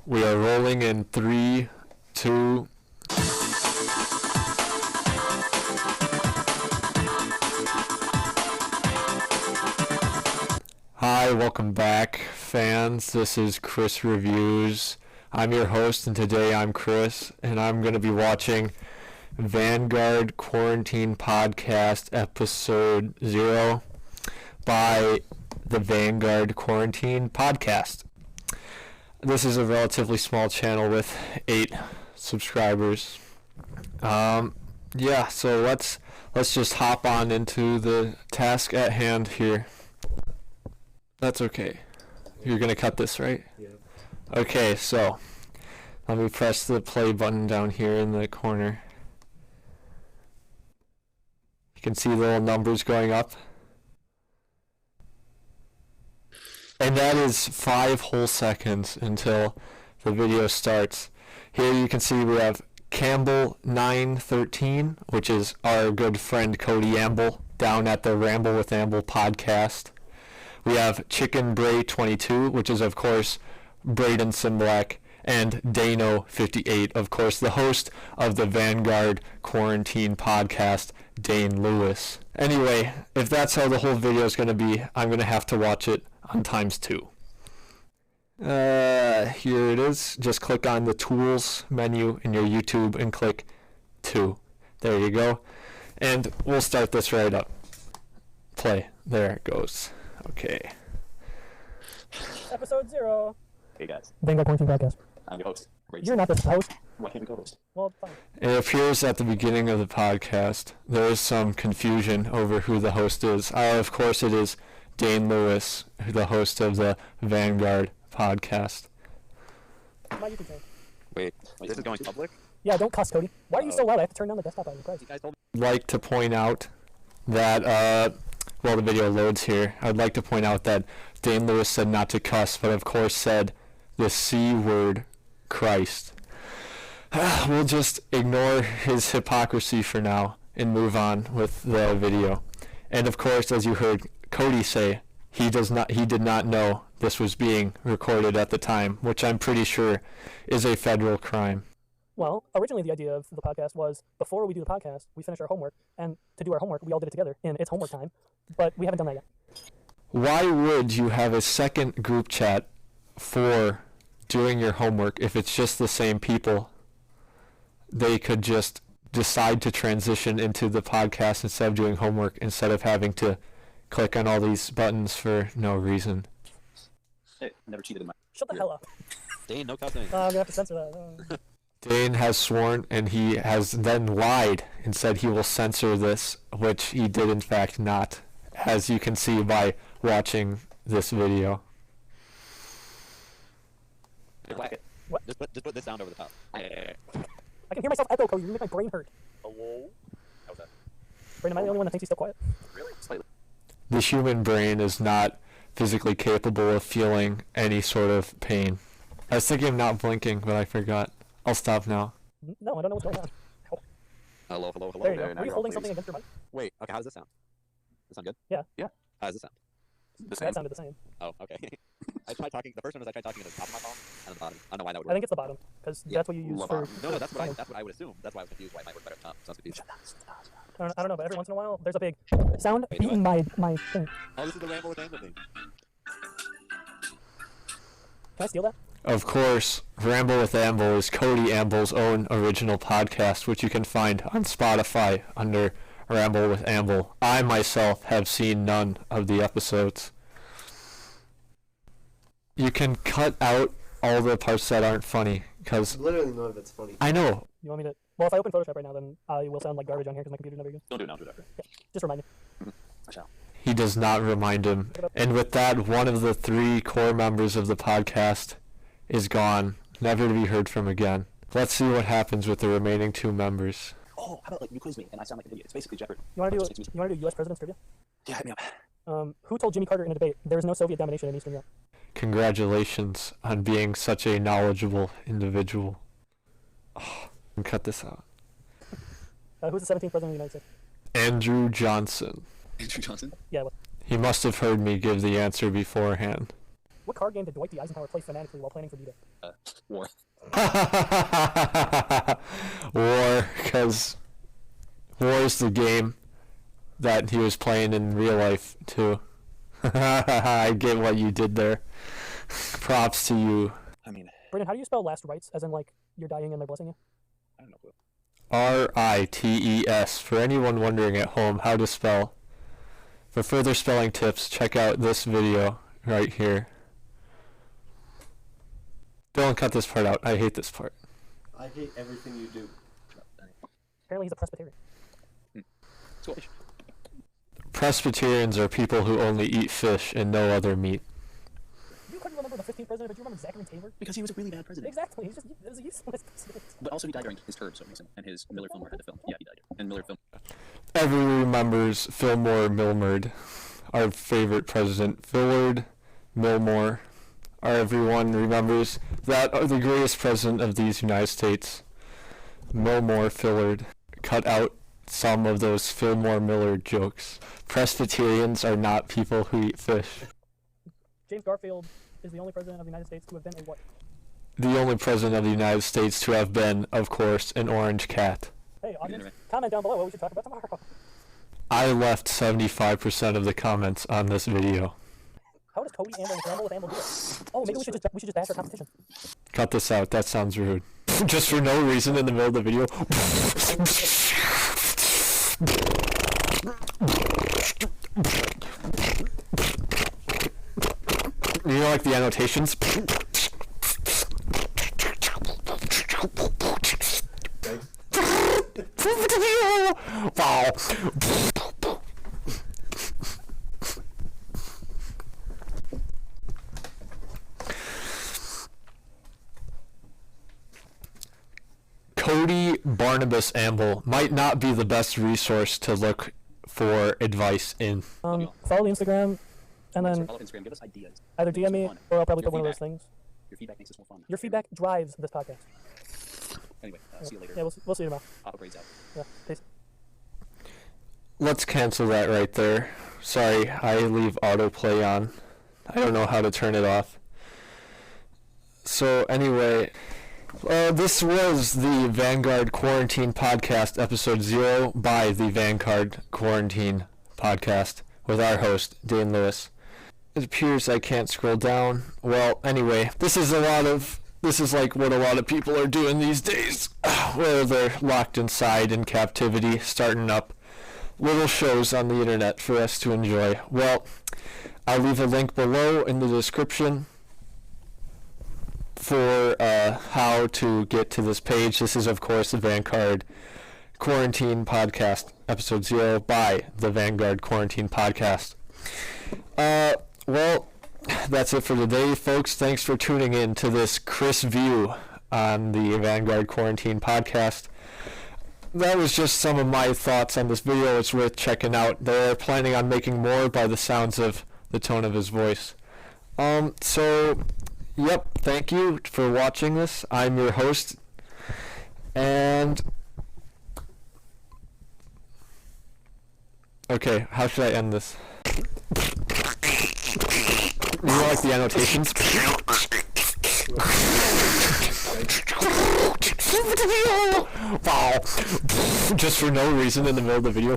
We are rolling in 3, 2. Hi, welcome back, fans. This is Chris Reviews. I'm your host, and today I'm Chris, and I'm going to be watching Vanguard Quarantine Podcast Episode 0 by the Vanguard Quarantine Podcast. This is a relatively small channel with 8 subscribers. So let's just hop on into the task at hand here. That's okay. You're gonna cut this, right? Yeah. Okay, so let me press the play button down here in the corner. You can see the little numbers going up. And that is 5 whole seconds until the video starts. Here you can see we have Campbell913, which is our good friend Cody Amble down at the Ramble with Amble podcast. We have Chicken Bray 22, which is of course Braden Simblak, and Dayno58, of course the host of the Vanguard Quarantine Podcast, Dayne Louis. Anyway, if that's how the whole video is going to be, I'm going to have to watch it on ×2. Here it is. Just click on the Tools menu in your YouTube and click 2. There you go. And we'll start this right up. Play. There it goes. Okay. Episode 0. Hey guys, Vanguard Quarantine Podcast. I'm your host. Great. You're not the host. Why can't we co-host? Well, fine. It appears at the beginning of the podcast there is some confusion over who the host is. Of course it is Dayne Louis, the host of the Vanguard podcast. My YouTube channel. Wait, this is going public? Yeah, don't cuss, Cody. Why are you so loud? I have to turn down the desktop audio. Christ. You guys told me. I'd like to point out that, while the video loads here, I'd like to point out that Dayne Louis said not to cuss, but of course said the C word, Christ. We'll just ignore his hypocrisy for now and move on with the video. And of course, as you heard Cody say, he did not know this was being recorded at the time, which I'm pretty sure is a federal crime. Well, originally the idea of the podcast was before we do the podcast, we finish our homework, and to do our homework, we all did it together, and it's homework time, but we haven't done that yet. Why would you have a second group chat for doing your homework if it's just the same people? They could just decide to transition into the podcast instead of doing homework, instead of having to click on all these buttons for no reason. Hey, never cheated in my... Shut the hell up. Dayne, no cussing. I'm going to have to censor that. Dayne has sworn, and he has then lied and said he will censor this, which he did in fact not, as you can see by watching this video. Whack it. What? Just put this sound over the top. I can hear myself echo, Cody. You make my brain hurt. Hello? How's that? Brandon, am I the only one that thinks he's still quiet? Really? Slightly. The human brain is not physically capable of feeling any sort of pain. I was thinking of not blinking, but I forgot. I'll stop now. No, I don't know what's going on. Hello. There you go. Now Are you you're holding on, something please. against your mic? Wait, okay, how does this sound? Does this sound good? Yeah. Yeah? How does this sound? The same? That sounded the same. Oh, okay. I tried talking, the first one was I tried talking at the top of my phone and the bottom. I don't know why that would I work. think it's the bottom, because that's what you use for... No, that's what I would assume. That's why I was confused why it might work better at the top. So I was confused. I don't know, but every once in a while, there's a big sound Wait, do beating my thing. Oh, this is the Ramble with Amble thing. Can I steal that? Of course, Ramble with Amble is Cody Amble's own original podcast, which you can find on Spotify under Ramble with Amble. I myself have seen none of the episodes. You can cut out all the parts that aren't funny, because... Literally none of it's funny. I know. You want me to... Well, if I open Photoshop right now, then I will sound like garbage on here because my computer's never good. Don't do it now, do it after. Yeah, just remind me. I shall. He does not remind him. And with that, one of the 3 core members of the podcast is gone, never to be heard from again. Let's see what happens with the remaining 2 members. Oh, how about like you quiz me and I sound like an idiot? It's basically Jeopardy. You want to do U.S. President's trivia? Yeah, hit me up. Who told Jimmy Carter in a debate there is no Soviet domination in Eastern Europe? Congratulations on being such a knowledgeable individual. Oh, cut this out. Who's the 17th president of the United States? Andrew Johnson. Andrew Johnson? Yeah. What? He must have heard me give the answer beforehand. What card game did Dwight D. Eisenhower play fanatically while planning for D-Day? War. War, because War is the game that he was playing in real life, too. I get what you did there. Props to you. I mean, Brendan, how do you spell last rites? As in, like, you're dying and they're blessing you? I don't know. R-I-T-E-S, for anyone wondering at home how to spell. For further spelling tips, check out this video right here. Don't cut this part out. I hate this part. I hate everything you do. Apparently he's a Presbyterian. Swedish. Presbyterians are people who only eat fish and no other meat. You couldn't remember the 15th president, but you remember Zachary Taylor? Because he was a really bad president. Exactly. He's just it was a useless president. But also he died during his term, so it makes sense. And his Miller Fillmore had the film. Yeah, he died. And Miller film. Everyone remembers Fillmore Milmerd, our favorite president. Fillard Milmore. Everyone remembers that the greatest president of these United States, Milmore Fillard, cut out some of those Fillmore Millard jokes. Presbyterians are not people who eat fish. James Garfield is the only president of the United States to have been a what? The only president of the United States to have been, of course, an orange cat. Hey, audience, comment down below what we should talk about tomorrow. I left 75% of the comments on this video. How does Cody Amble and Ramble with Amble do it? Oh, maybe we should just bash our competition. Cut this out, that sounds rude. Just for no reason in the middle of the video. You know, like the annotations? Wow. Cody Barnabas Amble might not be the best resource to look for advice in. Follow the Instagram, and then Follow Instagram. Give us ideas. either DM me or I'll probably put one of those things. Your feedback makes this more fun. Your feedback drives this podcast. Anyway, see you later. Yeah, we'll see you tomorrow. Auto grades out. Yeah, peace. Let's cancel that right there. Sorry, I leave autoplay on. I don't know how to turn it off. So anyway, this was the Vanguard Quarantine Podcast, Episode 0 by the Vanguard Quarantine Podcast with our host, Dayne Louis. It appears I can't scroll down. Well, anyway, this is like what a lot of people are doing these days, where they're locked inside in captivity, starting up little shows on the internet for us to enjoy. Well, I'll leave a link below in the description for how to get to this page. This is, of course, the Vanguard Quarantine Podcast, Episode 0 by the Vanguard Quarantine Podcast. Well, that's it for today, folks. Thanks for tuning in to this Chris view on the Vanguard Quarantine Podcast. That was just some of my thoughts on this video. It's worth checking out. They're planning on making more by the sounds of the tone of his voice. So, yep, thank you for watching this. I'm your host, and okay, how should I end this? You know, like the annotations? Wow. Just for no reason in the middle of the video.